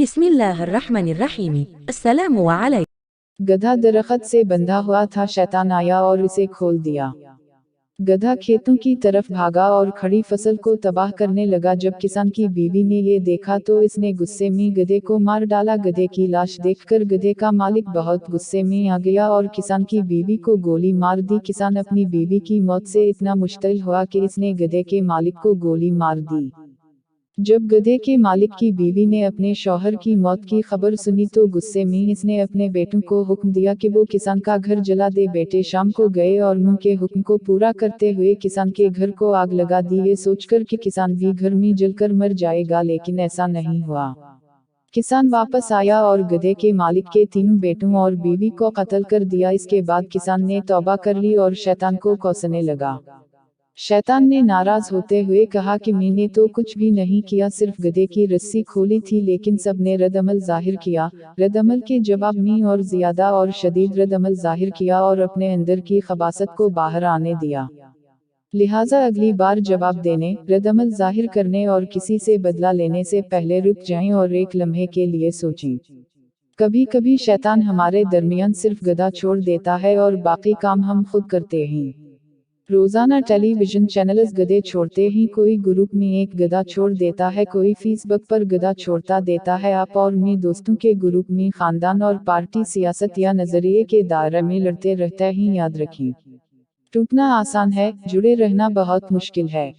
बिस्मिल्लाहिर्रहमानिर्रहीम। अस्सलामु अलैकुम। गधा दरख्त से बंधा हुआ था, शैतान आया और उसे खोल दिया। गधा खेतों की तरफ भागा और खड़ी फसल को तबाह करने लगा। जब किसान की बीवी ने ये देखा तो इसने गुस्से में गधे को मार डाला। गधे की लाश देखकर गधे का मालिक बहुत गुस्से में आ गया और किसान की बीवी को गोली मार दी। किसान अपनी बीवी की मौत से इतना मुश्तिल हुआ कि इसने गधे के मालिक को गोली मार दी। जब गधे के मालिक की बीवी ने अपने शौहर की मौत की खबर सुनी तो गुस्से में इसने अपने बेटों को हुक्म दिया कि वो किसान का घर जला दे। बेटे शाम को गए और मुंह के हुक्म को पूरा करते हुए किसान के घर को आग लगा दी, ये सोचकर कि किसान भी घर में जलकर मर जाएगा, लेकिन ऐसा नहीं हुआ। किसान वापस आया और गधे के मालिक के तीनों बेटों और बीवी को कत्ल कर दिया। इसके बाद किसान ने तौबा कर ली और शैतान को कोसने लगा। शैतान ने नाराज होते हुए कहा कि मैंने तो कुछ भी नहीं किया, सिर्फ गधे की रस्सी खोली थी, लेकिन सब ने रद्द-अमल जाहिर किया। रद्द-अमल के जवाब में और ज्यादा और शदीद रद्द-अमल जाहिर किया और अपने अंदर की खबासत को बाहर आने दिया। लिहाजा अगली बार जवाब देने, रद्द-अमल जाहिर करने और किसी से बदला लेने से पहले रुक जाएं और एक लम्हे के लिए सोचें। कभी कभी शैतान हमारे दरमियान सिर्फ गधा छोड़ देता है और बाकी काम हम खुद करते हैं। रोजाना टेलीविजन चैनल्स गधे छोड़ते हैं, कोई ग्रुप में एक गधा छोड़ देता है, कोई फेसबुक पर गधा छोड़ता देता है। आप और मैं दोस्तों के ग्रुप में, खानदान और पार्टी, सियासत या नजरिए के दायरे में लड़ते रहते हैं। याद रखें, टूटना आसान है, जुड़े रहना बहुत मुश्किल है।